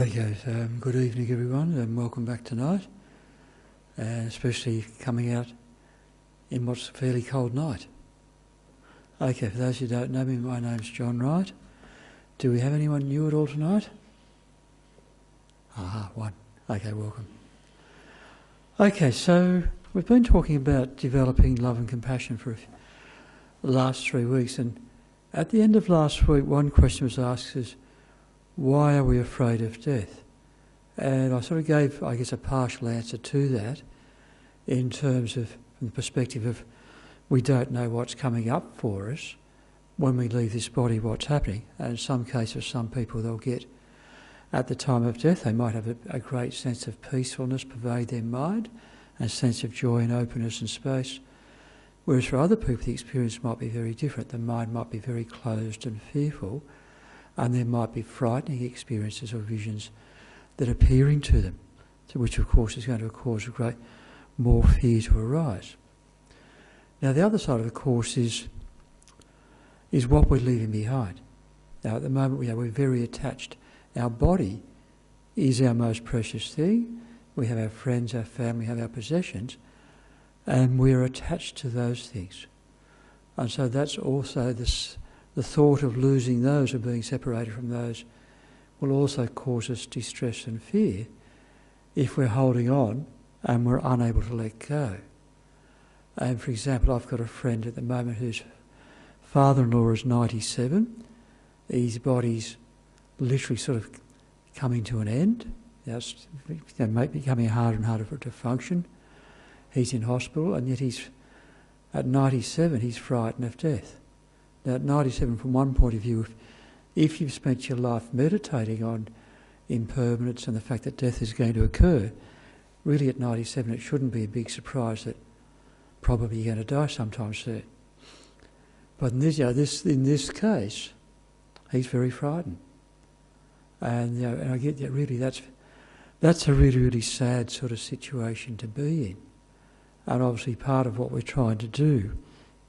Okay, so good evening everyone and welcome back tonight, and especially coming out in what's a fairly cold night. Okay, for those who don't know me, my name's John Wright. Do we have anyone new at all tonight? One. Okay, welcome. Okay, so we've been talking about developing love and compassion for the last 3 weeks, and at the end of last week one question was asked is, why are we afraid of death? And I sort of gave, I guess, a partial answer to that in terms of, from the perspective of, we don't know what's coming up for us when we leave this body, what's happening. And in some cases, some people, they'll get, at the time of death, they might have a great sense of peacefulness pervade their mind, and a sense of joy and openness and space. Whereas for other people, the experience might be very different. The mind might be very closed and fearful, and there might be frightening experiences or visions that are appearing to them, which of course is going to cause a great more fear to arise. Now the other side of the course is what we're leaving behind. Now at the moment we're very attached. Our body is our most precious thing. We have our friends, our family, have our possessions, and we're attached to those things. And so that's also the thought of losing those, or being separated from those, will also cause us distress and fear if we're holding on and we're unable to let go. And for example, I've got a friend at the moment whose father-in-law is 97. His body's literally sort of coming to an end. It's becoming harder and harder for it to function. He's in hospital, and yet at 97 he's frightened of death. Now at 97, from one point of view, if you've spent your life meditating on impermanence and the fact that death is going to occur, really at 97 it shouldn't be a big surprise that probably you're going to die sometime soon. But in this case, he's very frightened. And I get that really that's a really, really sad sort of situation to be in. And obviously part of what we're trying to do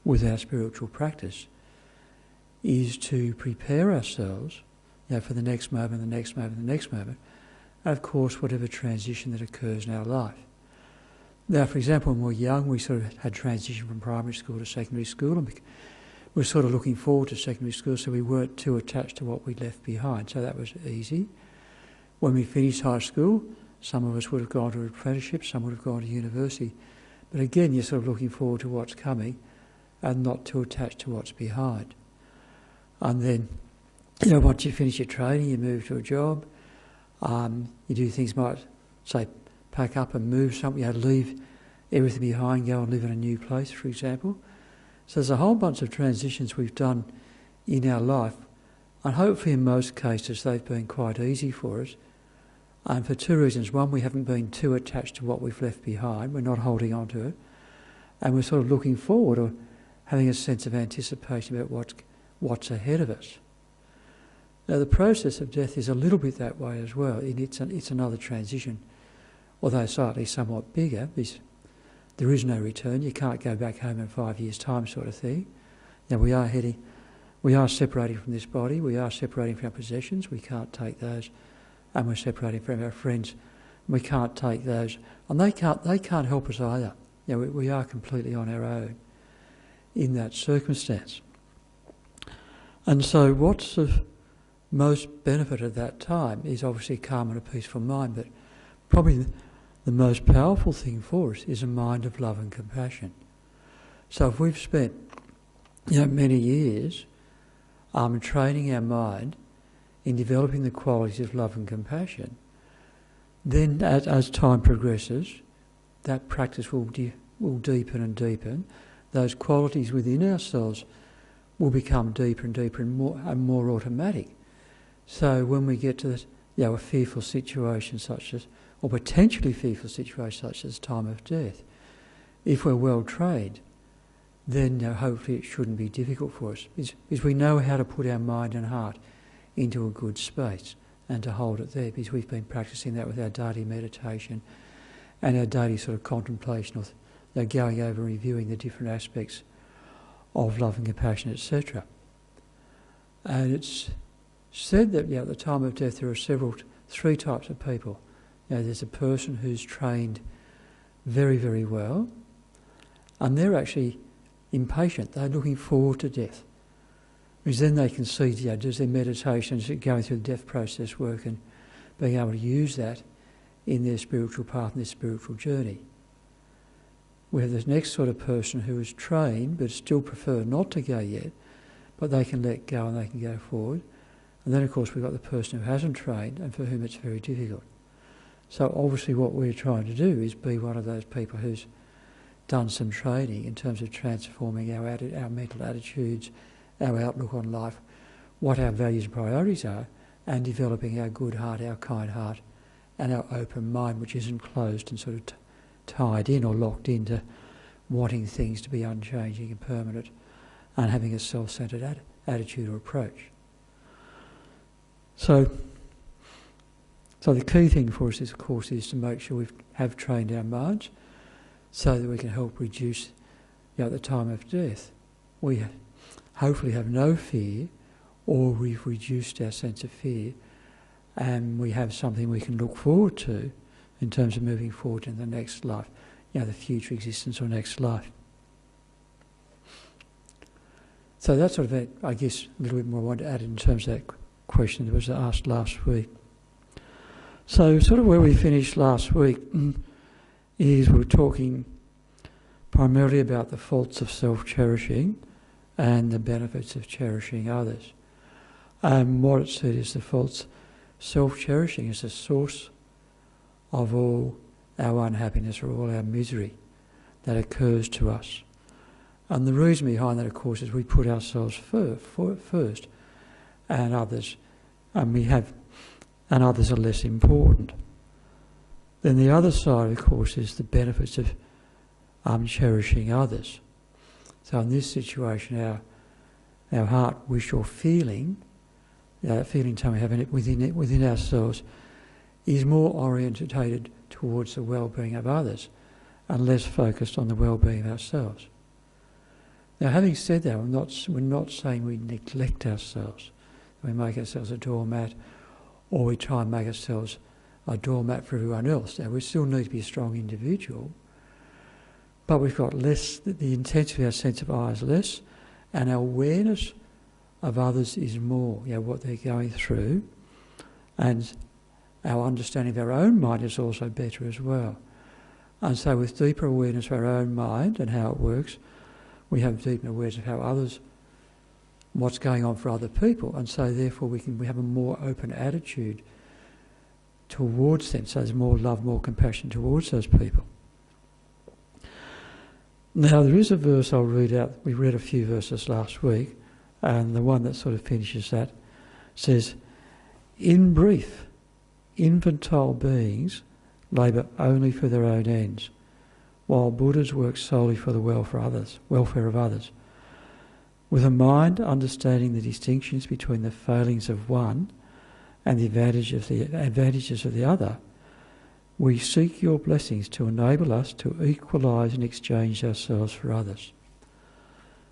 with our spiritual practice is to prepare ourselves for the next moment, the next moment, the next moment, and of course whatever transition that occurs in our life. Now, for example, when we were young, we sort of had transition from primary school to secondary school, and we were sort of looking forward to secondary school, so we weren't too attached to what we'd left behind, so that was easy. When we finished high school, some of us would have gone to apprenticeship, some would have gone to university, but again you're sort of looking forward to what's coming and not too attached to what's behind. And then, once you finish your training, you move to a job. You do things like, say, pack up and move something, leave everything behind, go and live in a new place, for example. So there's a whole bunch of transitions we've done in our life, and hopefully in most cases they've been quite easy for us. And for two reasons. One, we haven't been too attached to what we've left behind. We're not holding on to it. And we're sort of looking forward, or having a sense of anticipation about what's ahead of us. Now the process of death is a little bit that way as well. It's another transition, although slightly somewhat bigger. There is no return. You can't go back home in 5 years' time, sort of thing. Now we are separating from this body. We are separating from our possessions. We can't take those, and we're separating from our friends. We can't take those, and they can't help us either. We are completely on our own in that circumstance. And so what's of most benefit at that time is obviously calm and a peaceful mind, but probably the most powerful thing for us is a mind of love and compassion. So if we've spent many years training our mind in developing the qualities of love and compassion, then as time progresses, that practice will deepen and deepen. Those qualities within ourselves will become deeper and deeper and more automatic. So when we get to a fearful situation such as, or potentially fearful situation such as time of death, if we're well trained, then hopefully it shouldn't be difficult for us, because we know how to put our mind and heart into a good space and to hold it there, because we've been practicing that with our daily meditation and our daily sort of contemplation of going over and reviewing the different aspects of love and compassion, etc. And it's said that at the time of death there are several three types of people. There's a person who's trained very, very well, and they're actually impatient. They're looking forward to death. Because then they can see, does their meditations, going through the death process work and being able to use that in their spiritual path and their spiritual journey. We have this next sort of person who is trained but still prefer not to go yet, but they can let go and they can go forward. And then of course we've got the person who hasn't trained and for whom it's very difficult. So obviously what we're trying to do is be one of those people who's done some training in terms of transforming our mental attitudes, our outlook on life, what our values and priorities are, and developing our good heart, our kind heart, and our open mind, which isn't closed and sort of tied in or locked into wanting things to be unchanging and permanent and having a self-centred attitude or approach. So the key thing for us is, of course, is to make sure we have trained our minds so that we can help reduce, at the time of death, we hopefully have no fear, or we've reduced our sense of fear, and we have something we can look forward to in terms of moving forward in the next life, the future existence or next life. So that's sort of it, I guess, a little bit more I want to add in terms of that question that was asked last week. So sort of where we finished last week is we were talking primarily about the faults of self-cherishing and the benefits of cherishing others. And what it said is the faults, self-cherishing is the source of all our unhappiness or all our misery that occurs to us. And the reason behind that, of course, is we put ourselves first and others, and others are less important. Then the other side, of course, is the benefits of cherishing others. So in this situation, our heart, wish or feeling, that feeling time we have within ourselves, is more orientated towards the well-being of others and less focused on the well-being of ourselves. Now, having said that, we're not saying we neglect ourselves. We make ourselves a doormat, or we try and make ourselves a doormat for everyone else. Now, we still need to be a strong individual, but we've got less, the intensity of our sense of I is less, and our awareness of others is more, what they're going through, and our understanding of our own mind is also better as well. And so with deeper awareness of our own mind and how it works, we have deeper awareness of how what's going on for other people, and so therefore we have a more open attitude towards them, so there's more love, more compassion towards those people. Now there is a verse I'll read out. We read a few verses last week, and the one that sort of finishes that says, "In brief, infantile beings labour only for their own ends, while Buddhas work solely for the welfare of others. With a mind understanding the distinctions between the failings of one and the advantages of the other, we seek your blessings to enable us to equalise and exchange ourselves for others."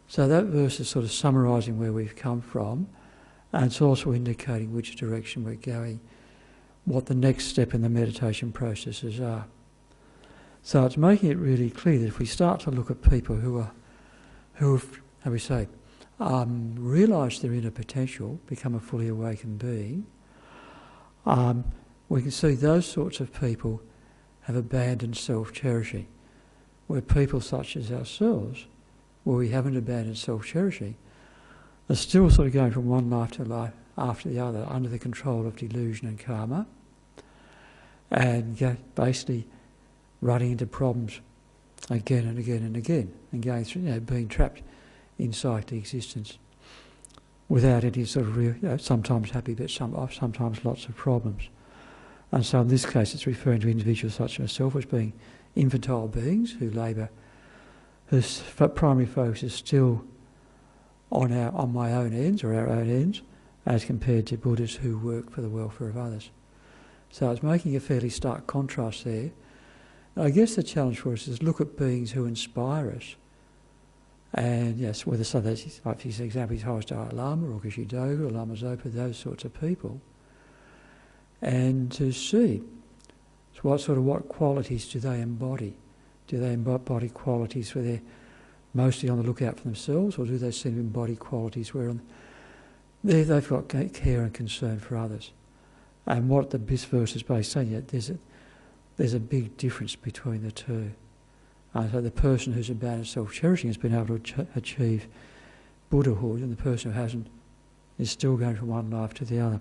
So that verse is sort of summarising where we've come from, and it's also indicating which direction we're going, what the next step in the meditation processes are. So it's making it really clear that if we start to look at people who have, how we say, realise their inner potential, become a fully awakened being, we can see those sorts of people have abandoned self-cherishing, where people such as ourselves, where we haven't abandoned self-cherishing, are still sort of going from one life to life after the other under the control of delusion and karma, and basically running into problems again and again and again, and going through, being trapped in cyclic existence without any sort of real, sometimes happy, but sometimes lots of problems. And so in this case it's referring to individuals such as myself as being infantile beings who labour, whose primary focus is still on my own ends or our own ends, as compared to Buddhists who work for the welfare of others. So it's making a fairly stark contrast there. I guess the challenge for us is look at beings who inspire us. And yes, whether so that's, like for example, Dalai Lama or Geshe Doga or Lama Zopa, those sorts of people. and to see what qualities do they embody. Do they embody qualities where they're mostly on the lookout for themselves, or do they seem to embody qualities where they've got care and concern for others? And what this verse is basically saying, there's a big difference between the two. So the person who's abandoned self-cherishing has been able to achieve Buddhahood, and the person who hasn't is still going from one life to the other.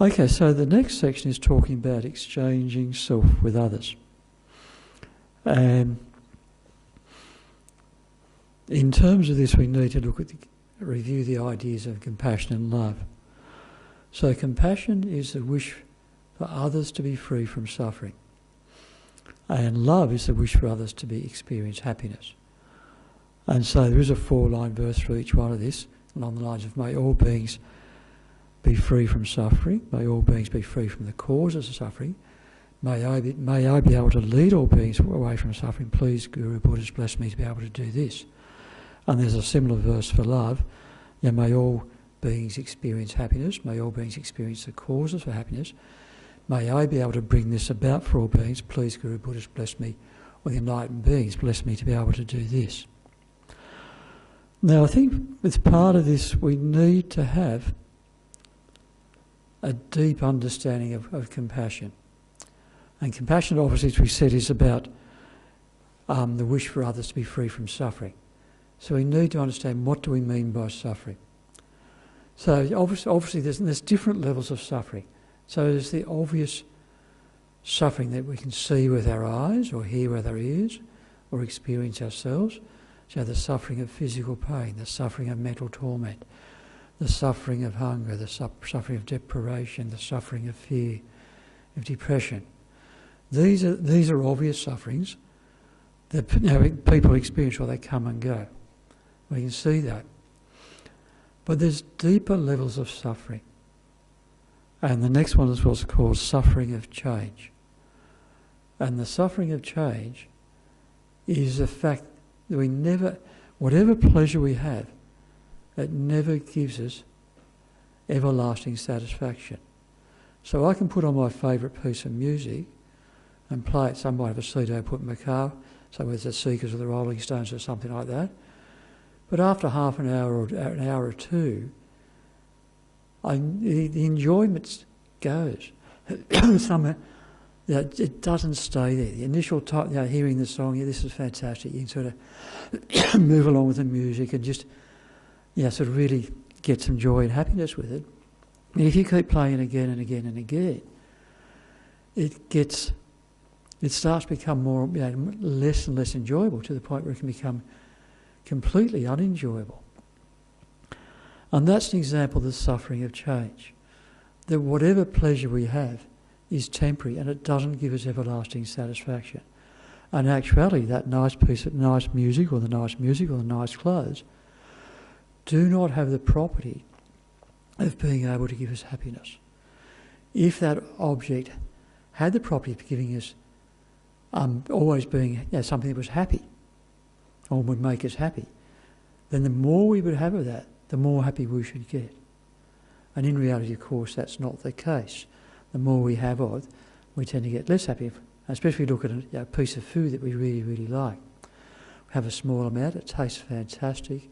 Okay, so the next section is talking about exchanging self with others. And in terms of this, we need to review the ideas of compassion and love. So compassion is the wish for others to be free from suffering. And love is the wish for others to experience happiness. And so there is a 4-line verse for each one of this, along the lines of, may all beings be free from suffering, may all beings be free from the causes of suffering, may I be able to lead all beings away from suffering, please Guru Buddhist bless me to be able to do this. And there's a similar verse for love, may all beings experience happiness, may all beings experience the causes for happiness, may I be able to bring this about for all beings, please Guru Buddhist bless me, or the enlightened beings bless me to be able to do this. Now I think as part of this we need to have a deep understanding of compassion. And compassion, obviously, as we said, is about the wish for others to be free from suffering. So we need to understand, what do we mean by suffering? So obviously there's different levels of suffering. So there's the obvious suffering that we can see with our eyes, or hear with our ears, or experience ourselves. So the suffering of physical pain, the suffering of mental torment, the suffering of hunger, the suffering of deprivation, the suffering of fear, of depression. These are obvious sufferings that people experience while they come and go. We can see that. But there's deeper levels of suffering. And the next one is what's called suffering of change. And the suffering of change is the fact that whatever pleasure we have, it never gives us everlasting satisfaction. So I can put on my favourite piece of music and play it. Some might have a CD I put in my car, so whether it's the Seekers or the Rolling Stones or something like that. But after half an hour or an hour or two, the enjoyment goes. Somehow, it doesn't stay there. The initial time, hearing the song, this is fantastic. You can sort of move along with the music and just, sort of really get some joy and happiness with it. And if you keep playing it again and again and again, it starts to become more, less and less enjoyable, to the point where it can become completely unenjoyable. And that's an example of the suffering of change. That whatever pleasure we have is temporary, and it doesn't give us everlasting satisfaction. And in actuality, that nice piece of nice music or the nice clothes do not have the property of being able to give us happiness. If that object had the property of giving us always being something that was happy or would make us happy, then the more we would have of that, the more happy we should get. And in reality, of course, that's not the case. The more we have of, we tend to get less happy, especially if we look at a piece of food that we really, really like. We have a small amount, it tastes fantastic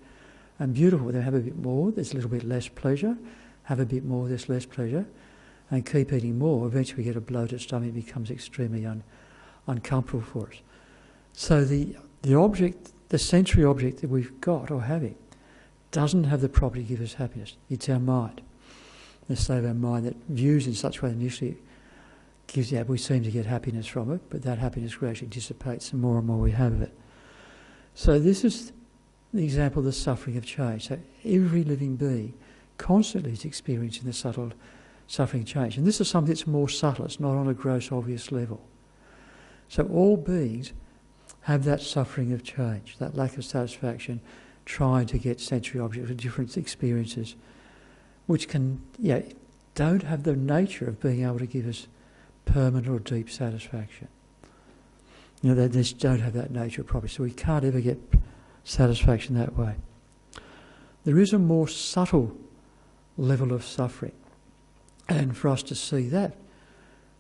and beautiful. Then have a bit more, there's a little bit less pleasure. Have a bit more, there's less pleasure. And keep eating more. Eventually we get a bloated stomach, it becomes extremely uncomfortable for us. So the object, the sensory object that we've got or having, doesn't have the property to give us happiness. It's our mind. The state of our mind that views in such a way initially gives, we seem to get happiness from it, but that happiness gradually dissipates the more and more we have of it. So this is the example of the suffering of change. So every living being constantly is experiencing the subtle suffering of change. And this is something that's more subtle, it's not on a gross obvious level. So all beings have that suffering of change, that lack of satisfaction, trying to get sensory objects or different experiences, which can, don't have the nature of being able to give us permanent or deep satisfaction. They just don't have that nature properly, so we can't ever get satisfaction that way. There is a more subtle level of suffering, And for us to see that,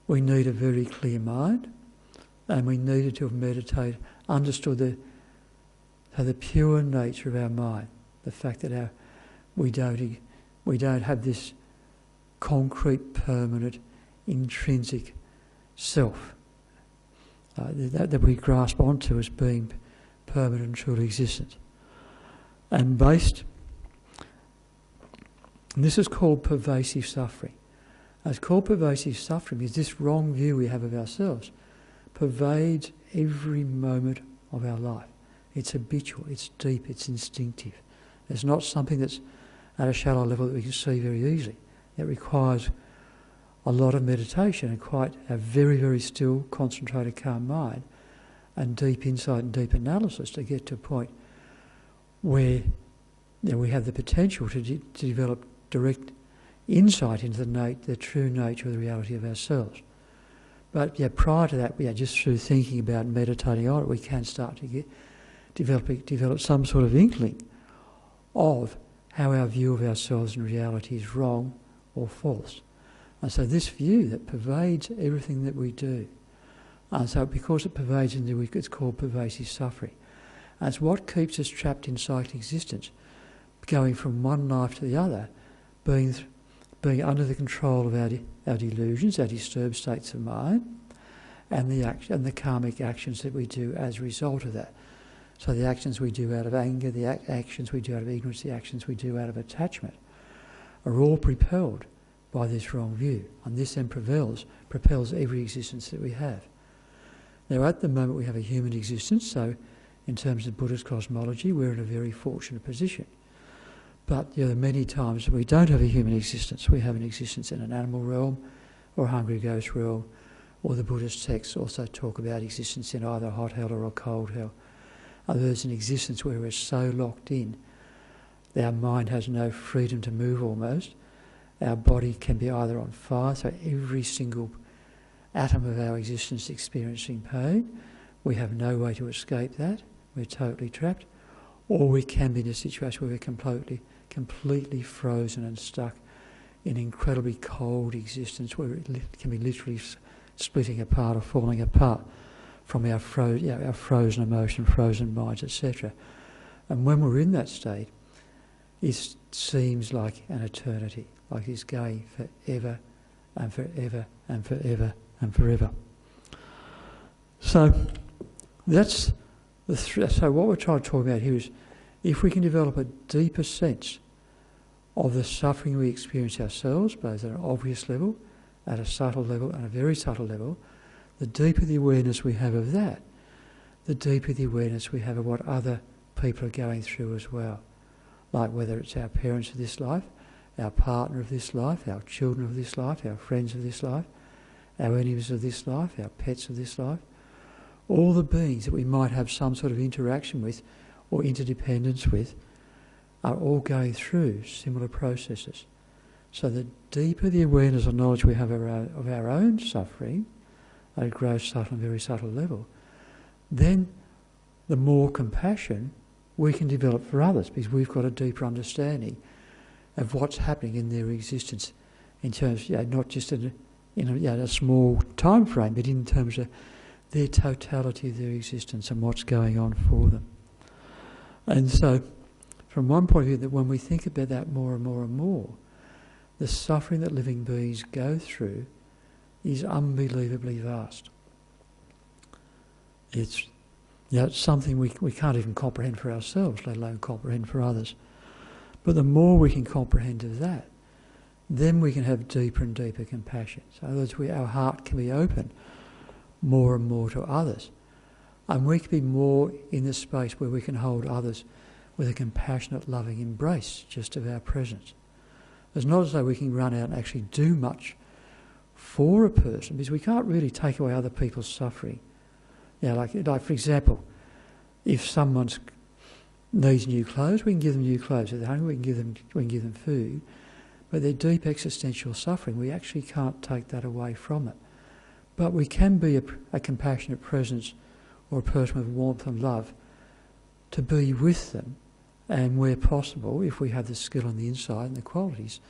we need a very clear mind, and we needed to have meditated, understood the pure nature of our mind, the fact that we don't have this concrete, permanent, intrinsic self that we grasp onto as being permanent and truly existent. And this is called pervasive suffering. It's called pervasive suffering because this wrong view we have of ourselves pervades every moment of our life. It's habitual, it's deep, it's instinctive. It's not something that's at a shallow level that we can see very easily. It requires a lot of meditation and quite a very, very still, concentrated, calm mind and deep insight and deep analysis to get to a point where we have the potential to develop direct insight into the true nature of the reality of ourselves. But prior to that, just through thinking about and meditating on it, we can start to develop some sort of inkling of how our view of ourselves and reality is wrong or false. And so this view that pervades everything that we do, and so because it pervades it's called pervasive suffering. And it's what keeps us trapped in psychic existence, going from one life to the other, being under the control of our delusions, our disturbed states of mind, and the karmic actions that we do as a result of that. So the actions we do out of anger, the actions we do out of ignorance, the actions we do out of attachment are all propelled by this wrong view. And this then propels every existence that we have. Now at the moment we have a human existence, so in terms of Buddhist cosmology we're in a very fortunate position. But there are many times we don't have a human existence. We have an existence in an animal realm or a hungry ghost realm, or the Buddhist texts also talk about existence in either a hot hell or a cold hell. There's an existence where we're so locked in, our mind has no freedom to move almost. Our body can be either on fire, so every single atom of our existence experiencing pain. We have no way to escape that. We're totally trapped. Or we can be in a situation where we're completely frozen and stuck in incredibly cold existence where it can be literally splitting apart or falling apart from our frozen emotion, frozen minds, etc. And when we're in that state, it seems like an eternity, like it's going forever and forever and forever and forever. So that's so what we're trying to talk about here is if we can develop a deeper sense of the suffering we experience ourselves, both at an obvious level, at a subtle level and a very subtle level, the deeper the awareness we have of that, the deeper the awareness we have of what other people are going through as well. Like whether it's our parents of this life, our partner of this life, our children of this life, our friends of this life, our enemies of this life, our pets of this life, all the beings that we might have some sort of interaction with or interdependence with are all going through similar processes. So the deeper the awareness or knowledge we have of our own suffering, at a gross, subtle and very subtle level, then the more compassion we can develop for others because we've got a deeper understanding of what's happening in their existence in terms, not just in a small time frame, but in terms of their totality of their existence and what's going on for them. And so, from one point of view, that when we think about that more and more and more, the suffering that living beings go through is unbelievably vast. It's something we can't even comprehend for ourselves, let alone comprehend for others. But the more we can comprehend of that, then we can have deeper and deeper compassion. So in other words, our heart can be open more and more to others. And we can be more in the space where we can hold others with a compassionate, loving embrace just of our presence. It's not as though we can run out and actually do much for a person, because we can't really take away other people's suffering. Like for example, if someone needs new clothes, we can give them new clothes. If they're hungry, we can give them food. But their deep existential suffering, we actually can't take that away from it. But we can be a compassionate presence or a person with warmth and love to be with them, and where possible, if we have the skill and the insight and the qualities,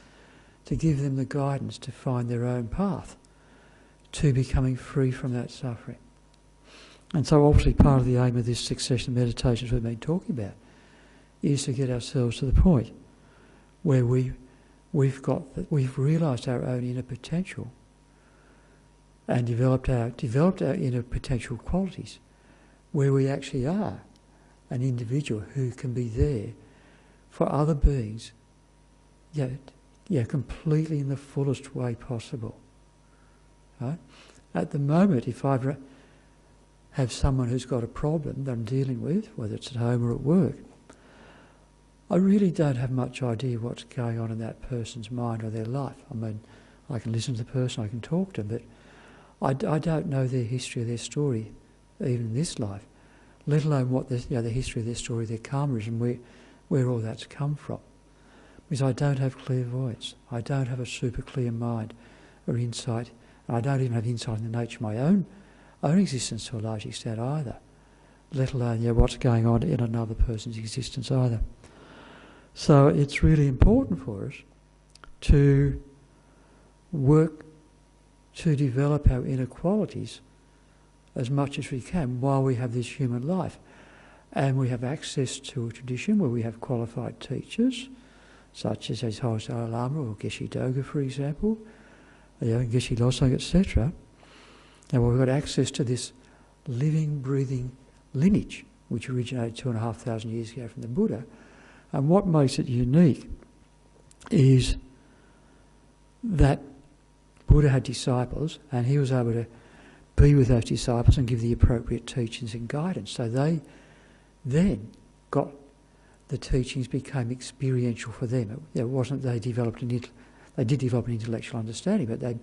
to give them the guidance to find their own path to becoming free from that suffering. And so obviously part of the aim of this succession of meditations we've been talking about is to get ourselves to the point where we've realised our own inner potential and developed our inner potential qualities, where we actually are an individual who can be there for other beings, completely in the fullest way possible. Right? At the moment, if I have someone who's got a problem that I'm dealing with, whether it's at home or at work, I really don't have much idea what's going on in that person's mind or their life. I mean, I can listen to the person, I can talk to them, but I don't know their history or their story, even in this life, let alone what the history of their story, their karma is, and where all that's come from. Because I don't have clairvoyance, I don't have a super clear mind or insight, and I don't even have insight in the nature of my own existence to a large extent either, let alone what's going on in another person's existence either. So it's really important for us to work to develop our inner qualities as much as we can while we have this human life. And we have access to a tradition where we have qualified teachers, such as Dalai Lama or Geshe Doga, for example, Geshe Losang, etc. And we've got access to this living, breathing lineage, which originated 2,500 years ago from the Buddha. And what makes it unique is that Buddha had disciples, and he was able to be with those disciples and give the appropriate teachings and guidance. So they then got the teachings became experiential for them. It wasn't they did develop an intellectual understanding, but they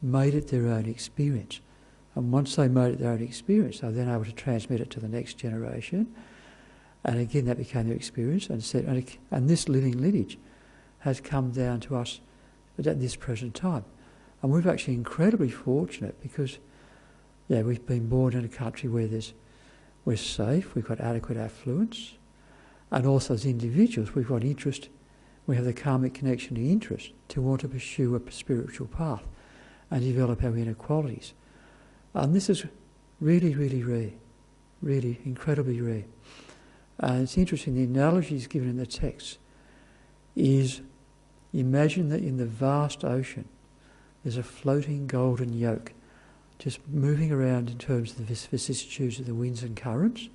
made it their own experience. And once they made it their own experience, they were then able to transmit it to the next generation. And again, that became their experience. And this living lineage has come down to us at this present time. And we're actually incredibly fortunate because, we've been born in a country where we're safe, we've got adequate affluence, and also as individuals we've got interest, we have the karmic connection to interest to want to pursue a spiritual path and develop our inner qualities. And this is really, really rare, really incredibly rare. And it's interesting, the analogies given in the text is, imagine that in the vast ocean there's a floating golden yoke just moving around in terms of the vicissitudes of the winds and currents,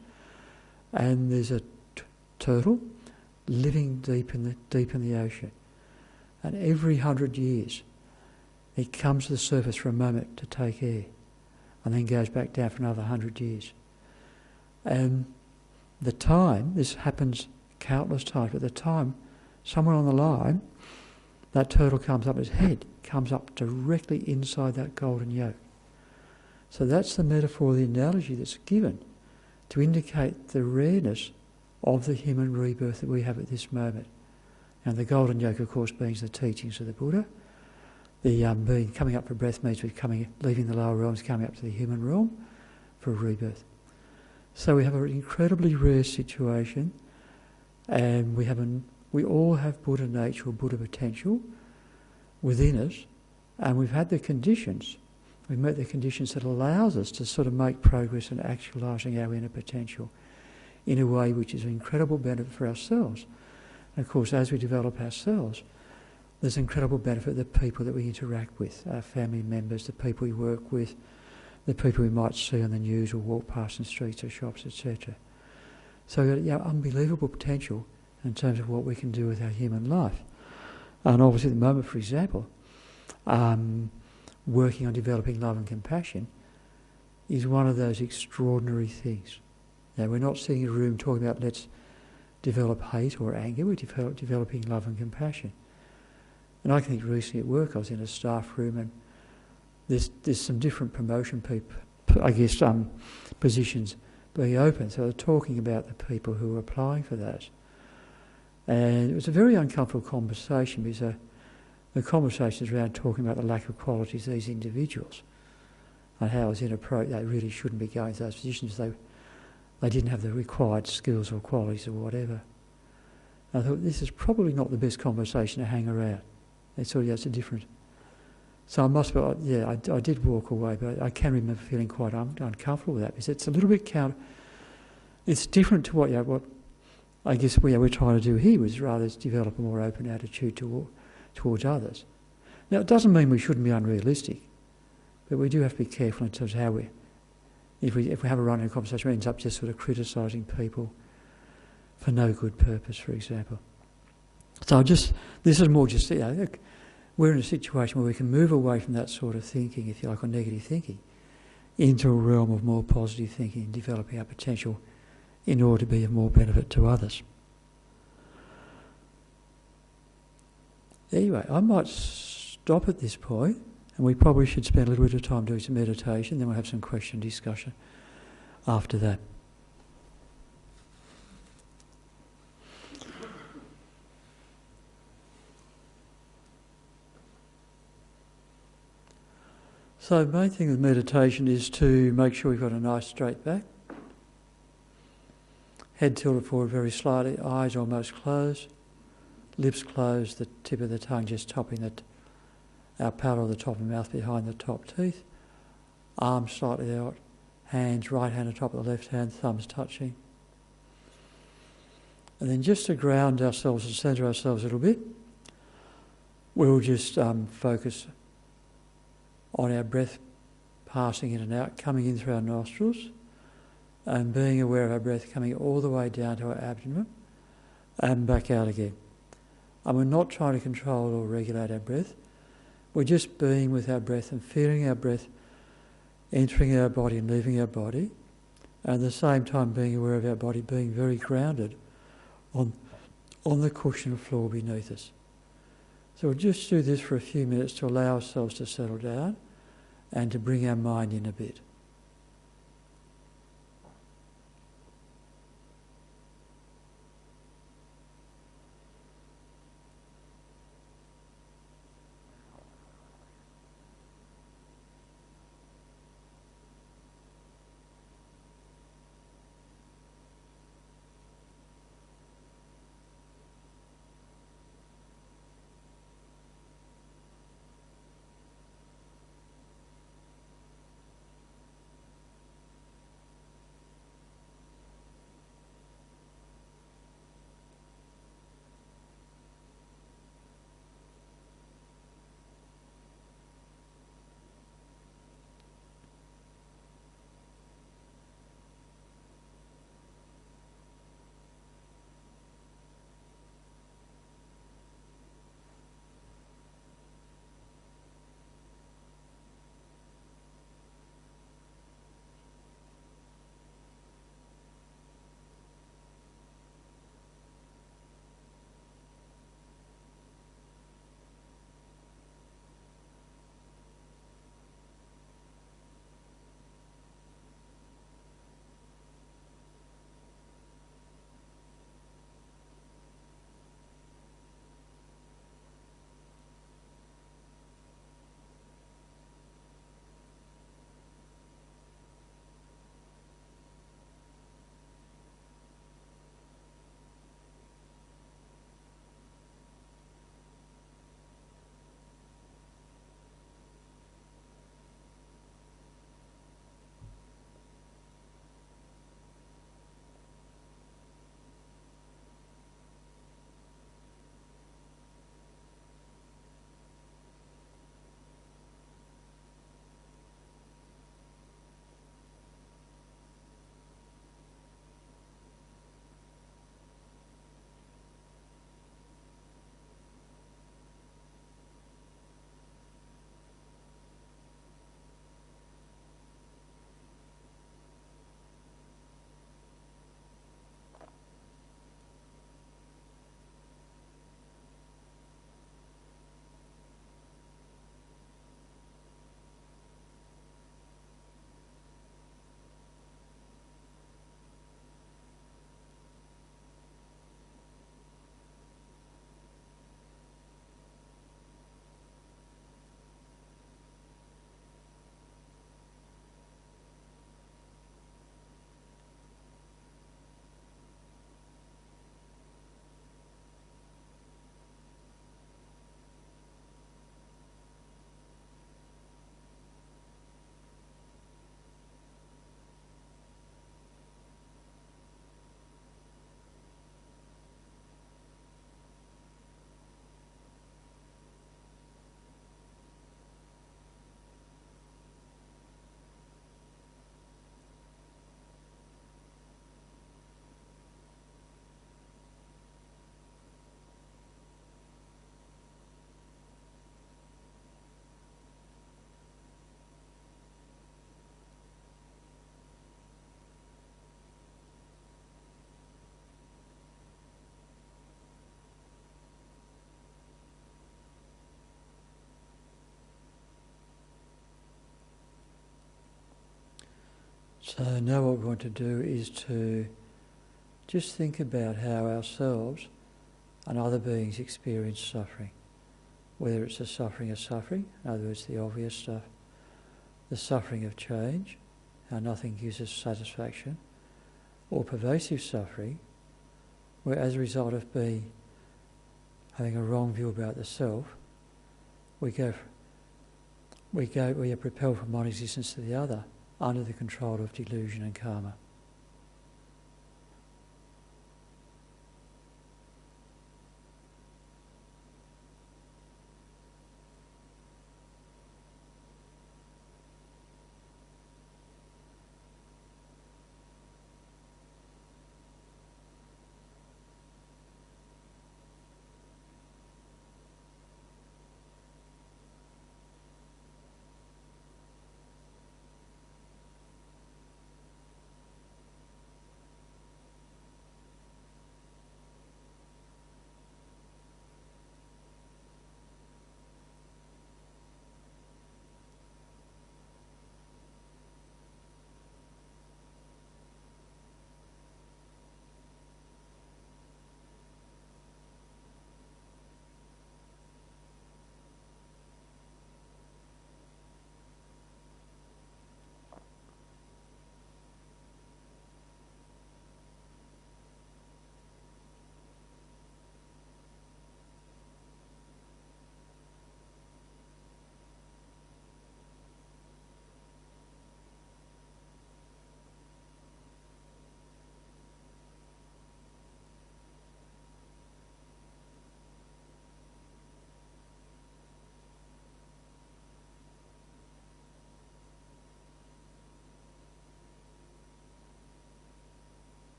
and there's a turtle living deep in the ocean. And every 100 years it comes to the surface for a moment to take air and then goes back down for another 100 years. And the time, this happens countless times, but the time, somewhere on the line, that turtle comes up, its head comes up directly inside that golden yoke. So that's the metaphor, the analogy that's given to indicate the rareness of the human rebirth that we have at this moment. And the golden yoke, of course, being the teachings of the Buddha. The being coming up for breath means we're leaving the lower realms, coming up to the human realm for a rebirth. So we have an incredibly rare situation, and we all have Buddha nature or Buddha potential within us, and we've had the conditions. We've met the conditions that allows us to sort of make progress in actualising our inner potential in a way which is an incredible benefit for ourselves. And of course, as we develop ourselves, there's incredible benefit to the people that we interact with, our family members, the people we work with, the people we might see on the news or walk past in streets or shops, etc. So we've got unbelievable potential in terms of what we can do with our human life. And obviously at the moment, for example, working on developing love and compassion is one of those extraordinary things. Now, we're not sitting in a room talking about let's develop hate or anger, we're developing love and compassion. And I think recently at work I was in a staff room and there's some different promotion positions being open. So they're talking about the people who are applying for those. And it was a very uncomfortable conversation because the conversation is around talking about the lack of qualities of these individuals and how it's inappropriate. They really shouldn't be going to those positions. They didn't have the required skills or qualities or whatever. And I thought this is probably not the best conversation to hang around. It's sort of, it's a different. So I must, I did walk away, but I can remember feeling quite uncomfortable with that because it's a little bit it's different to what I guess we're trying to do here, was rather develop a more open attitude towards others. Now, it doesn't mean we shouldn't be unrealistic, but we do have to be careful in terms of how if we have a run in a conversation, it ends up just sort of criticising people for no good purpose, for example. So this is more just, we're in a situation where we can move away from that sort of thinking, if you like, or negative thinking, into a realm of more positive thinking and developing our potential in order to be of more benefit to others. Anyway, I might stop at this point, and we probably should spend a little bit of time doing some meditation, then we'll have some question discussion after that. So the main thing with meditation is to make sure we've got a nice straight back. Head tilted forward very slightly, eyes almost closed, lips closed, the tip of the tongue just topping our palate or the top of the mouth behind the top teeth. Arms slightly out, hands, right hand on top of the left hand, thumbs touching. And then just to ground ourselves and centre ourselves a little bit, we'll just focus on our breath passing in and out, coming in through our nostrils, and being aware of our breath coming all the way down to our abdomen and back out again. And we're not trying to control or regulate our breath. We're just being with our breath and feeling our breath entering our body and leaving our body, and at the same time being aware of our body being very grounded on the cushion floor beneath us. So we'll just do this for a few minutes to allow ourselves to settle down and to bring our mind in a bit. So now what we want to do is to just think about how ourselves and other beings experience suffering. Whether it's the suffering of suffering, in other words the obvious stuff, the suffering of change, how nothing gives us satisfaction, or pervasive suffering, where as a result of having a wrong view about the self, we are propelled from one existence to the other under the control of delusion and karma.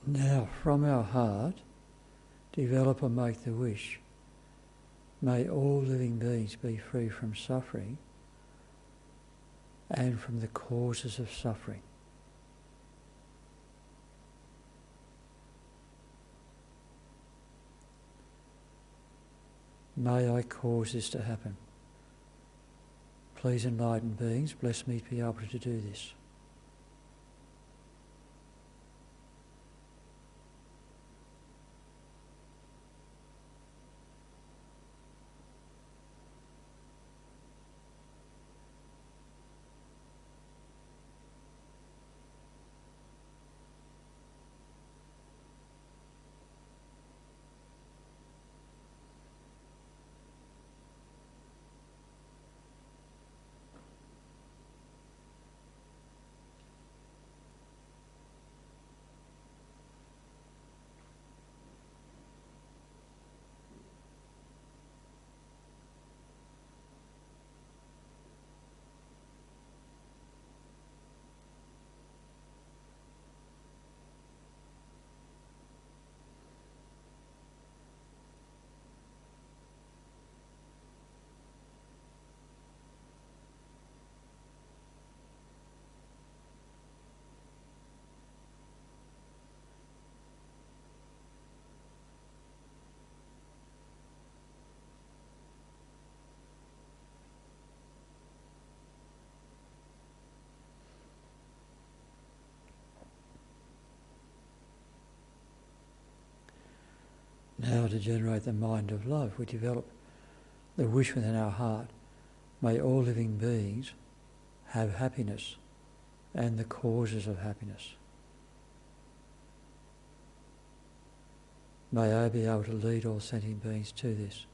Now, from our heart, develop and make the wish. May all living beings be free from suffering and from the causes of suffering. May I cause this to happen. Please, enlightened beings, bless me to be able to do this. Now, to generate the mind of love, we develop the wish within our heart. May all living beings have happiness and the causes of happiness. May I be able to lead all sentient beings to this.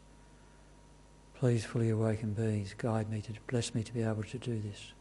Please, fully awakened beings, guide me, to bless me to be able to do this.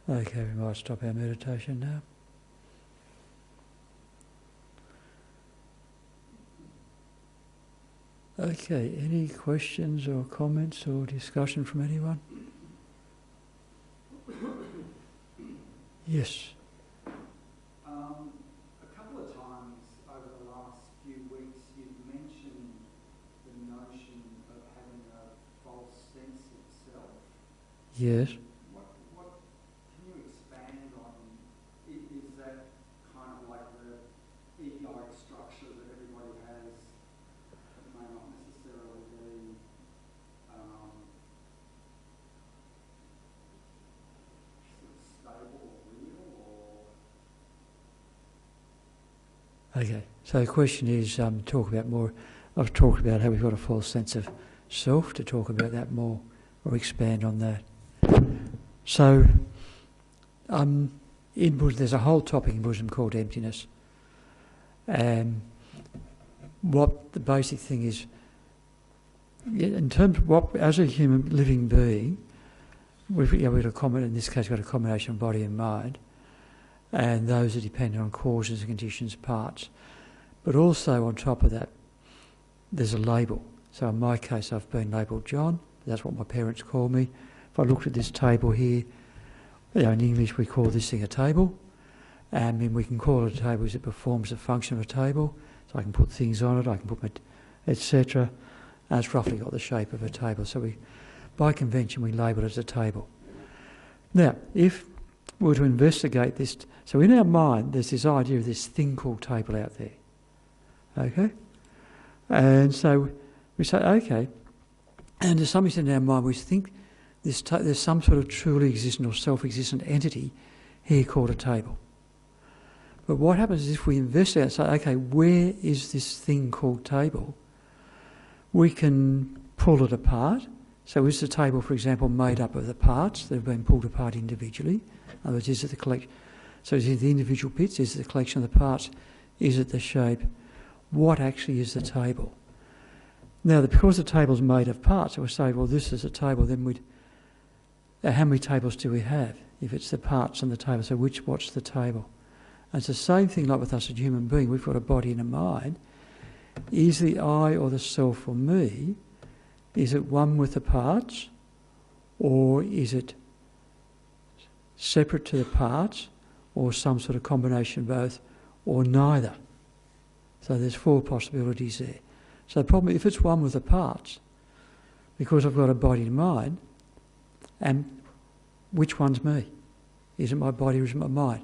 Okay, we might stop our meditation now. Okay, any questions or comments or discussion from anyone? Yes. A couple of times over the last few weeks you've mentioned the notion of having a false sense of self. Yes. What can you expand on? Is that kind of like the egoic structure that everybody has that may not necessarily be sort of stable or real, or? Okay. So the question is, talk about more. I've talked about how we've got a false sense of self. To talk about that more, or expand on that. So, in Buddhism, there's a whole topic in Buddhism called emptiness. And what the basic thing is, in terms of what, as a human living being, we've got a in this case, got a combination of body and mind, and those are dependent on causes and conditions, parts. But also on top of that, there's a label. So in my case, I've been labelled John. That's what my parents call me. If I looked at this table here, in English we call this thing a table. And we can call it a table as it performs the function of a table. So I can put things on it, I can put my, etc. And it's roughly got the shape of a table. So by convention, we label it as a table. Now, if we were to investigate this, so in our mind, there's this idea of this thing called table out there. Okay? And so we say, okay, and to some extent in our mind we think there's some sort of truly existent or self-existent entity here called a table. But what happens is if we investigate and say, okay, where is this thing called table? We can pull it apart. So is the table, for example, made up of the parts that have been pulled apart individually? In other words, is it the collection? So is it the individual bits? Is it the collection of the parts? Is it the shape? What actually is the table? Now, because the table's made of parts, we say, well, this is a table, then how many tables do we have? If it's the parts on the table, so what's the table? And it's the same thing like with us as a human being. We've got a body and a mind. Is the I or the self or me, is it one with the parts, or is it separate to the parts, or some sort of combination of both, or neither? So there's 4 possibilities there. So the problem, if it's one with the parts, because I've got a body and mind, and which one's me? Is it my body or is it my mind?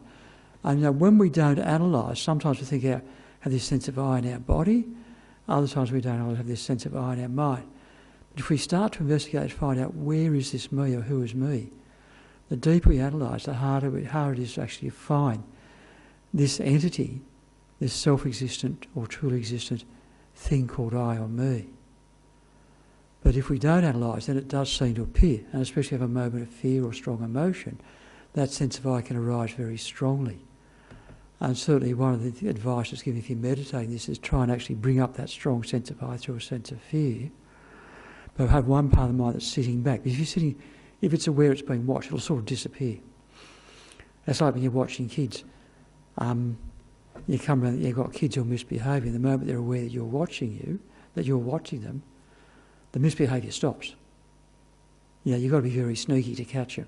And when we don't analyse, sometimes we think we have this sense of I in our body, other times we don't always have this sense of I in our mind. But if we start to investigate and find out where is this me or who is me, the deeper we analyse, the harder it is to actually find this entity, this self-existent or truly existent thing called I or me. But if we don't analyse, then it does seem to appear, and especially if a moment of fear or strong emotion, that sense of I can arise very strongly. And certainly one of the advice that's given if you're meditating this is try and actually bring up that strong sense of I through a sense of fear, but have one part of the mind that's sitting back. If it's aware it's being watched, it'll sort of disappear. It's like when you're watching kids. You come around, you've got kids who are misbehaving. The moment they're aware that you're watching them, the misbehaviour stops. You've got to be very sneaky to catch them.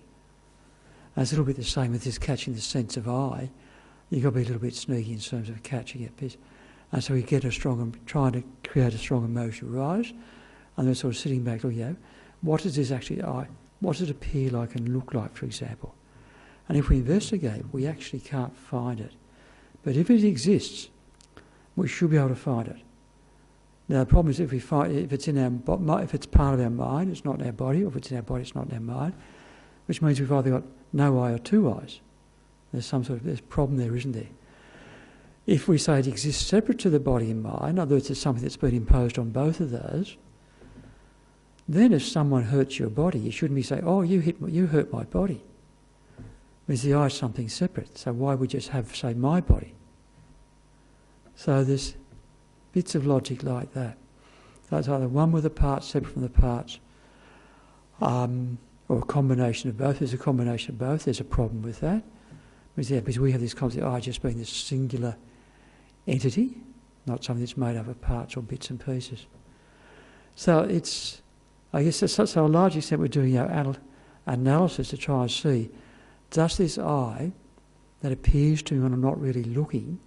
And it's a little bit the same with this catching the sense of I. You've got to be a little bit sneaky in terms of catching it. And so we get trying to create a strong emotion rise, and then sort of sitting back, what does this actually what does it appear like and look like, for example? And if we investigate, we actually can't find it. But if it exists, we should be able to find it. Now the problem is if it's part of our mind, it's not in our body, or if it's in our body, it's not in our mind, which means we've either got no I or 2 I's. There's a problem there, isn't there? If we say it exists separate to the body and mind, in other words, it's something that's been imposed on both of those, then if someone hurts your body, you shouldn't be saying, oh, you hurt my body. Because the I is something separate, so why would you just have, say, my body? So there's bits of logic like that. So it's either one with the parts separate from the parts, or a combination of both. There's a combination of both. There's a problem with that. Because we have this concept of I just being this singular entity, not something that's made up of parts or bits and pieces. So it's, I guess, so a large extent we're doing our analysis to try and see, does this I that appears to me when I'm not really looking,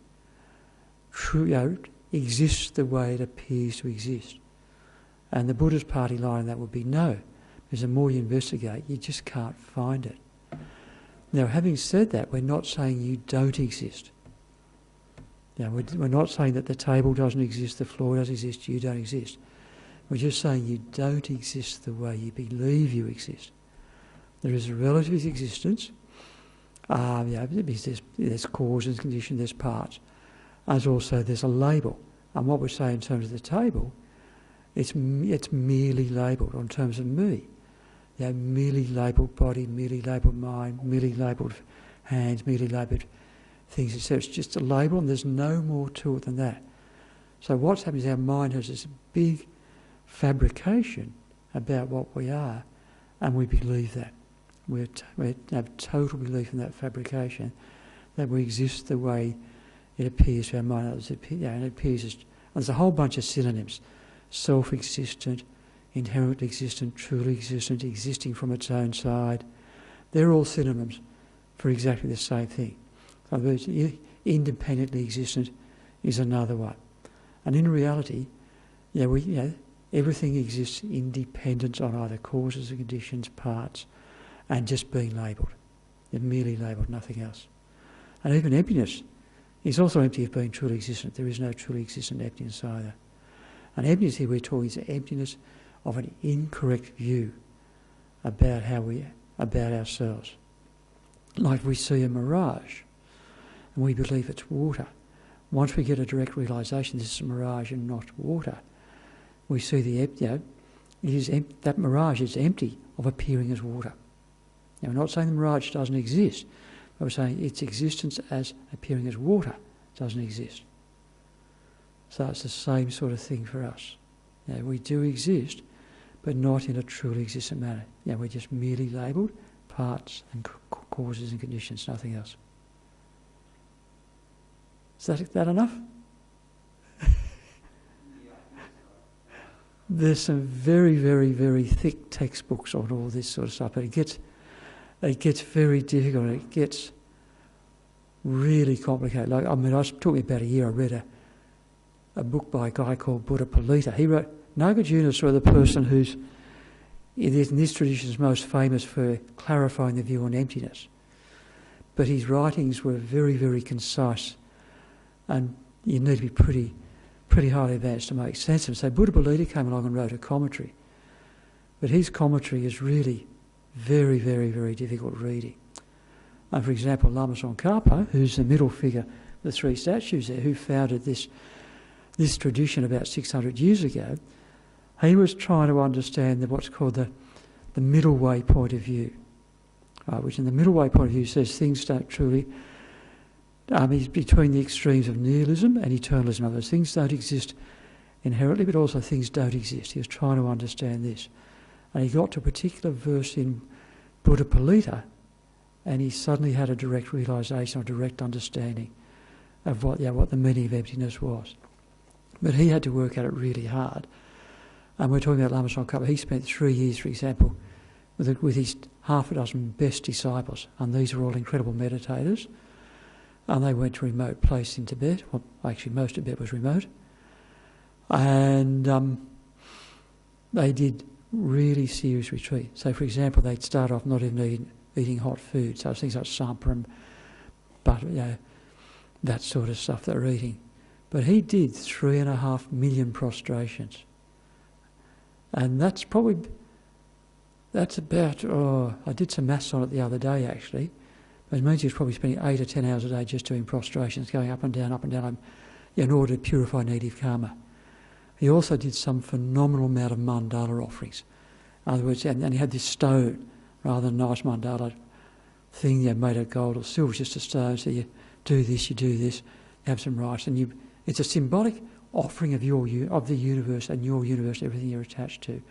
exists the way it appears to exist. And the Buddhist party line on that would be no, because the more you investigate, you just can't find it. Now, having said that, we're not saying you don't exist. We're not saying that the table doesn't exist, the floor doesn't exist, you don't exist. We're just saying you don't exist the way you believe you exist. There is a relative existence. There's cause and condition, there's parts. As also there's a label. And what we say in terms of the table, it's merely labelled in terms of me. Merely labelled body, merely labelled mind, merely labelled hands, merely labelled things, etc. It's just a label and there's no more to it than that. So what's happening is our mind has this big fabrication about what we are, and we believe that. We have total belief in that fabrication, that we exist the way it appears to our mind. And it appears as, there's a whole bunch of synonyms: self-existent, inherently existent, truly existent, existing from its own side. They're all synonyms for exactly the same thing. In other words, independently existent is another one. And in reality, everything exists in dependence on either causes or conditions, parts, and just being labelled. They're merely labelled, nothing else. And even emptiness is also empty of being truly existent. There is no truly existent emptiness either. And emptiness here we're talking is the emptiness of an incorrect view about about ourselves. Like we see a mirage and we believe it's water. Once we get a direct realisation this is a mirage and not water, we see that mirage is empty of appearing as water. Now, we're not saying the mirage doesn't exist, but we're saying its existence as appearing as water doesn't exist. So it's the same sort of thing for us. We do exist, but not in a truly existent manner. We're just merely labelled parts and causes and conditions, nothing else. Is that enough? There's some very, very, very thick textbooks on all this sort of stuff, but it gets very difficult. It gets really complicated. I was talking about a year. I read a book by a guy called Buddha. He wrote. Nagarjuna is sort of the person who's in this tradition is most famous for clarifying the view on emptiness. But his writings were very, very concise, and you need to be pretty highly advanced to make sense of them. So Buddha came along and wrote a commentary. But his commentary is really very, very, very difficult reading. And for example, Lama Tsongkhapa, who's the middle figure, the three statues there, who founded this tradition about 600 years ago, he was trying to understand what's called the middle way point of view, which in the middle way point of view says things don't truly, is between the extremes of nihilism and eternalism. In other words, things don't exist inherently, but also things don't exist. He was trying to understand this. And he got to a particular verse in Buddha Palita, and he suddenly had a direct realisation or direct understanding of what the meaning of emptiness was. But he had to work at it really hard. And we're talking about Lama Tsongkhapa. He spent 3 years, for example, with his half a dozen best disciples, and these are all incredible meditators. And they went to a remote place in Tibet. Well, actually, most of Tibet was remote. And they did really serious retreat. So, for example, they'd start off not even eating hot food. So things like sampram, butter, that sort of stuff they're eating. But he did 3.5 million prostrations. And that's about, I did some maths on it the other day actually, but it means he was probably spending 8 or 10 hours a day just doing prostrations, going up and down, in order to purify negative karma. He also did some phenomenal amount of mandala offerings. In other words, and he had this stone, rather than a nice mandala thing made of gold or silver, just a stone, so you do this, you have some rice, and it's a symbolic offering of the universe and your universe, everything you're attached to,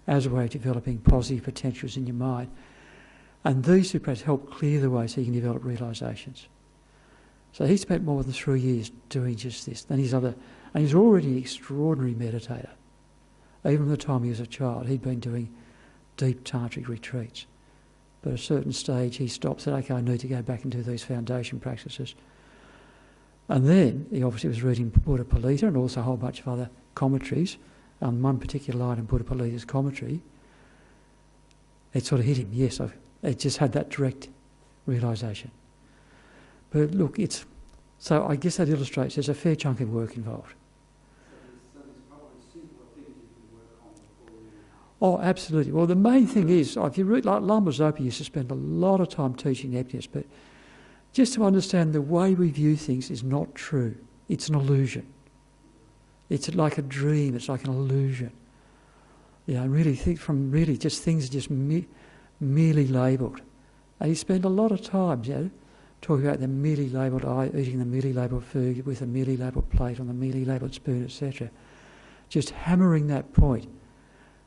as a way of developing positive potentials in your mind. And these two practices help clear the way so you can develop realisations. So he spent more than 3 years doing just this. And he's already an extraordinary meditator. Even from the time he was a child, he'd been doing deep tantric retreats. But at a certain stage he stopped and said, okay, I need to go back and do these foundation practices. And then he obviously was reading Buddha Palita and also a whole bunch of other commentaries. One particular line in Buddha Palita's commentary, it sort of hit him. Yes, it just had that direct realisation. But look, so I guess that illustrates there's a fair chunk of work involved. So there's probably simpler things you can work on before you... Oh, absolutely. Well, the main thing is, if you read, like Lama Zopa used to spend a lot of time teaching emptiness, but just to understand the way we view things is not true. It's an illusion. It's like a dream. It's like an illusion. Yeah, I really think just things are just merely labelled. And you spend a lot of time, talking about the merely labelled eye, eating the merely labelled food with a merely labelled plate on the merely labelled spoon, etc. Just hammering that point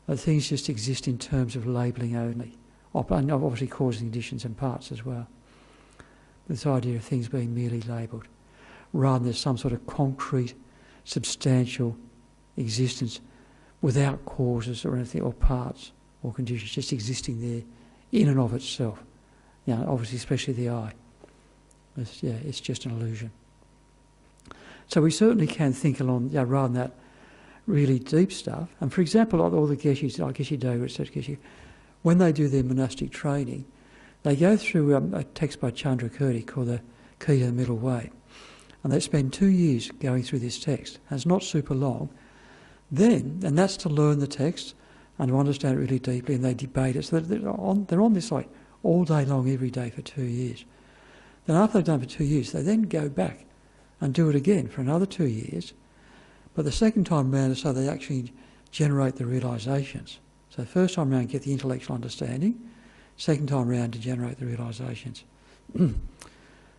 that things just exist in terms of labelling only, and obviously causing conditions and parts as well. This idea of things being merely labelled, rather than some sort of concrete, substantial existence without causes or anything, or parts or conditions, just existing there in and of itself. Obviously, especially the eye. It's just an illusion. So we certainly can think along, rather than that really deep stuff. And for example, all the Geshis, like Geshe Doga, etc., when they do their monastic training, they go through a text by Chandrakirti called the Key to the Middle Way. And they spend 2 years going through this text. And it's not super long. And that's to learn the text and to understand it really deeply, and they debate it. So they're on this like all day long, every day for 2 years. Then after they've done it for 2 years, they then go back and do it again for another 2 years. But the second time round is so they actually generate the realisations. So the first time round get the intellectual understanding, second time round to generate the realisations.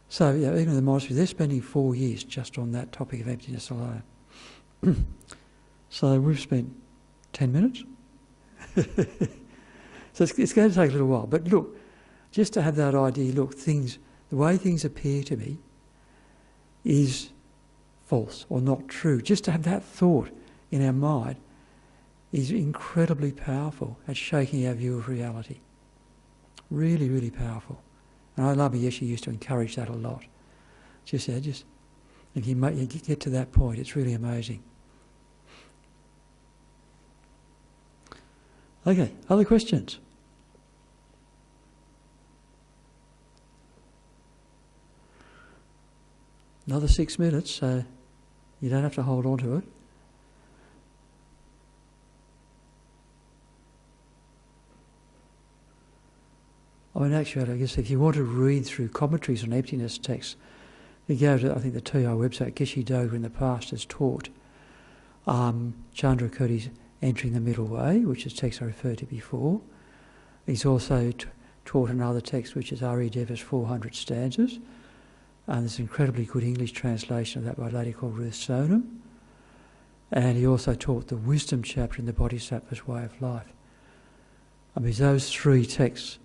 So even in the monastery, they're spending 4 years just on that topic of emptiness alone. So we've spent 10 minutes. So it's going to take a little while. But look, just to have that idea, look, the way things appear to me is false or not true. Just to have that thought in our mind is incredibly powerful at shaking our view of reality. Really, really powerful. And I love Yeshe used to encourage that a lot. Just if you get to that point, it's really amazing. Okay, other questions? Another 6 minutes, so you don't have to hold on to it. Actually, I guess if you want to read through commentaries on emptiness texts, you go to, I think, the TO website. Geshe Doga in the past has taught Chandrakirti's Entering the Middle Way, which is text I referred to before. He's also taught another text, which is R.E. Deva's 400 Stanzas. And there's an incredibly good English translation of that by a lady called Ruth Sonam. And he also taught the wisdom chapter in the Bodhisattva's Way of Life. I mean, those 3 texts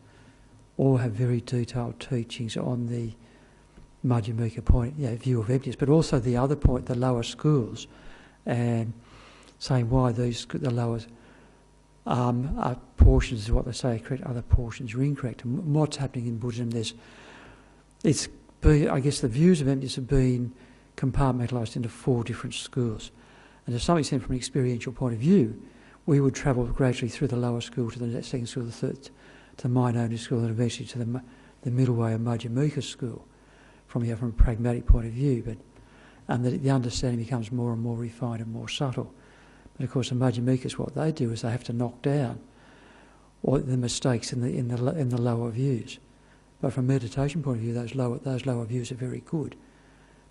all have very detailed teachings on the Madhyamika point, view of emptiness, but also the other point, the lower schools, and saying why the lower are portions of what they say are correct, other portions are incorrect. And what's happening in Buddhism, I guess the views of emptiness have been compartmentalised into 4 different schools. And to some extent, from an experiential point of view, we would travel gradually through the lower school to the second school, the third, to the mind-only school, and eventually to the middle way of Madhyamika school, from a pragmatic point of view. And the understanding becomes more and more refined and more subtle. But of course, the Madhyamikas, what they do is they have to knock down all the mistakes in the lower views. But from a meditation point of view, those lower views are very good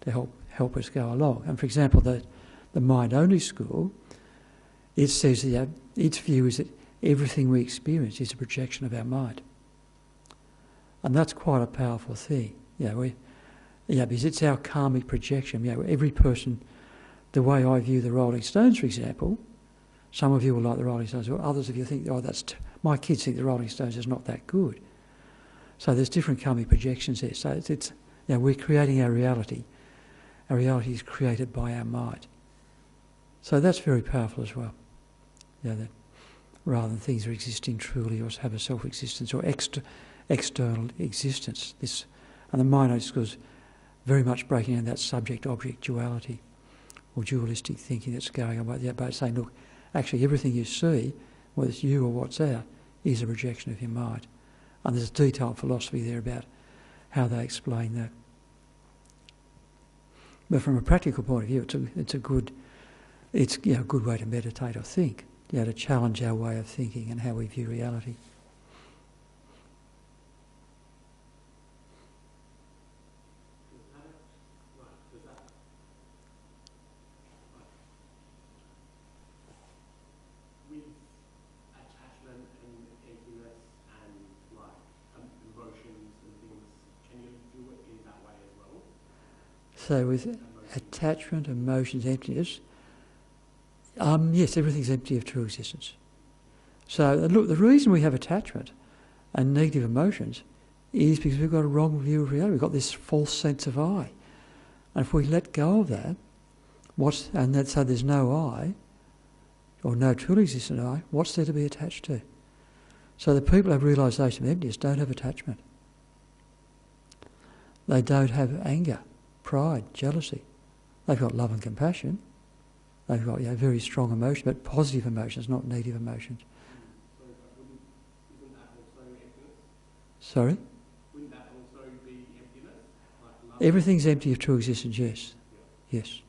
to help us go along. And for example, the mind-only school, it says that its view is that everything we experience is a projection of our mind. And that's quite a powerful thing. Because it's our karmic projection. Every person, the way I view the Rolling Stones, for example, some of you will like the Rolling Stones, or others of you think, my kids think the Rolling Stones is not that good. So there's different karmic projections there. So we're creating our reality. Our reality is created by our mind. So that's very powerful as well. That rather than things are existing truly or have a self-existence or external existence. And the mind goes very much breaking down that subject-object duality or dualistic thinking that's going on by saying, look, actually everything you see, whether it's you or what's out, is a rejection of your mind. And there's a detailed philosophy there about how they explain that. But from a practical point of view, it's a good way to meditate or think, to challenge our way of thinking and how we view reality. So with attachment, emotions, emptiness, yes, everything's empty of true existence. So look, the reason we have attachment and negative emotions is because we've got a wrong view of reality. We've got this false sense of I. And if we let go of that, so there's no I, or no truly existent I, what's there to be attached to? So the people who have realisation of emptiness don't have attachment. They don't have anger, pride, jealousy. They've got love and compassion. They've got very strong emotion, but positive emotions, not negative emotions. Isn't that also emptiness? Sorry? Wouldn't that also be emptiness? Everything's empty of true existence, yes. Yes.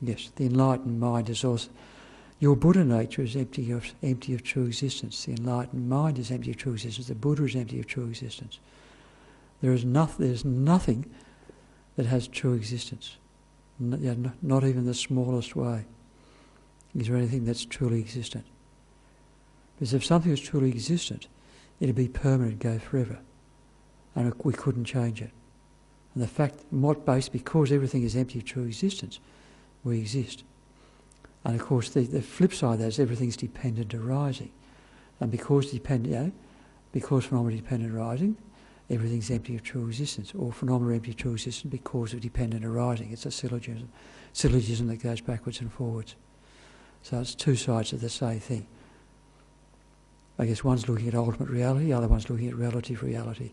Yes, the enlightened mind is also... Your Buddha nature is empty of true existence. The enlightened mind is empty of true existence. The Buddha is empty of true existence. There's nothing that has true existence. Not even the smallest way. Is there anything that's truly existent? Because if something was truly existent, it'd be permanent, go forever. And we couldn't change it. And the fact, on what basis, because everything is empty of true existence, we exist. And of course the flip side of that is everything's dependent arising. And because phenomena dependent arising, everything's empty of true existence, or phenomena empty of true existence because of dependent arising. It's a syllogism that goes backwards and forwards. So it's two sides of the same thing. I guess one's looking at ultimate reality, the other one's looking at relative reality,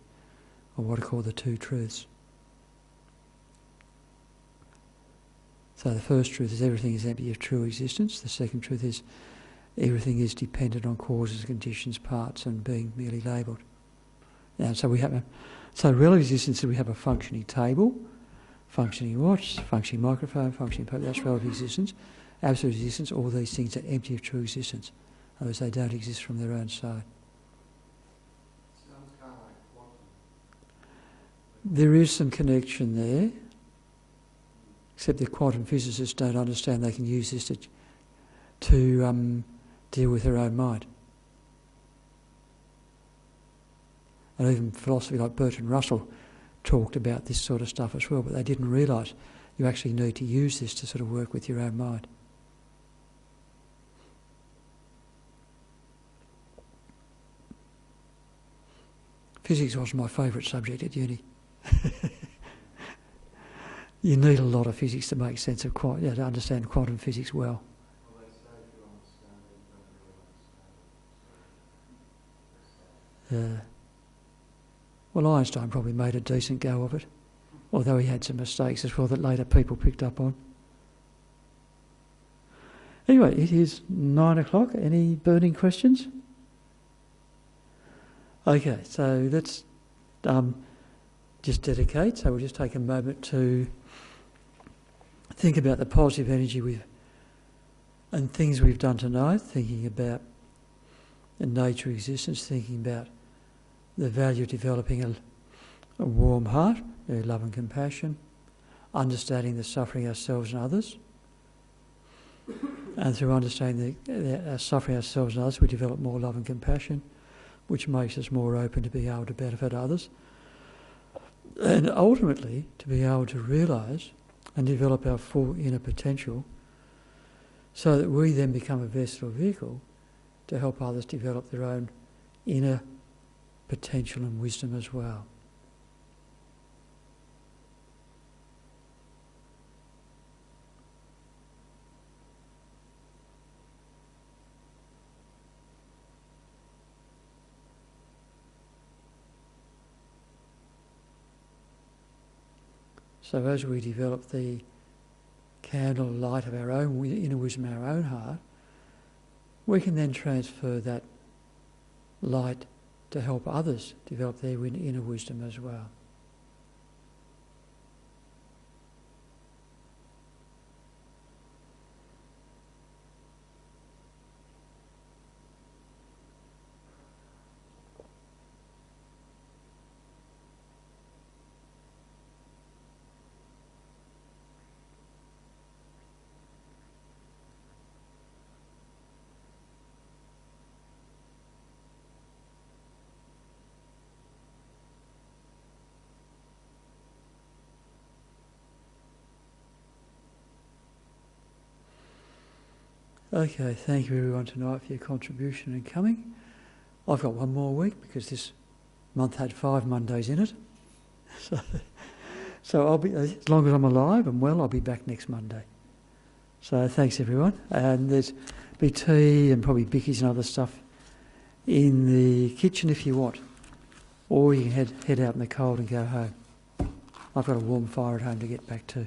or what are called the two truths. So the first truth is everything is empty of true existence. The second truth is everything is dependent on causes, conditions, parts, and being merely labelled. And so relative existence, we have a functioning table, functioning watch, functioning microphone, functioning paper. That's relative existence. Absolute existence, all these things are empty of true existence. Otherwise they don't exist from their own side. Sounds kind of like quantum. There is some connection there, except the quantum physicists don't understand they can use this to deal with their own mind. And even philosophy like Bertrand Russell talked about this sort of stuff as well, but they didn't realise you actually need to use this to sort of work with your own mind. Physics was my favourite subject at uni. You need a lot of physics to make sense of to understand quantum physics well. Well, they say if you understand it, you don't really understand it. Well, Einstein probably made a decent go of it, although he had some mistakes as well that later people picked up on. Anyway, it is 9 o'clock. Any burning questions? Okay, so let's just dedicate. So we'll just take a moment to think about the positive energy and things we've done tonight, thinking about the nature of existence, thinking about the value of developing a warm heart, love and compassion, understanding the suffering ourselves and others. And through understanding the suffering ourselves and others, we develop more love and compassion, which makes us more open to be able to benefit others. And ultimately, to be able to realise and develop our full inner potential so that we then become a vessel or vehicle to help others develop their own inner potential and wisdom as well. So as we develop the candle light of our own inner wisdom, our own heart, we can then transfer that light to help others develop their inner wisdom as well. Okay, thank you everyone tonight for your contribution and coming. I've got one more week because this month had 5 Mondays in it. So I'll be, as long as I'm alive and well, I'll be back next Monday. So thanks everyone. And there's be tea and probably bickies and other stuff in the kitchen if you want. Or you can head out in the cold and go home. I've got a warm fire at home to get back to.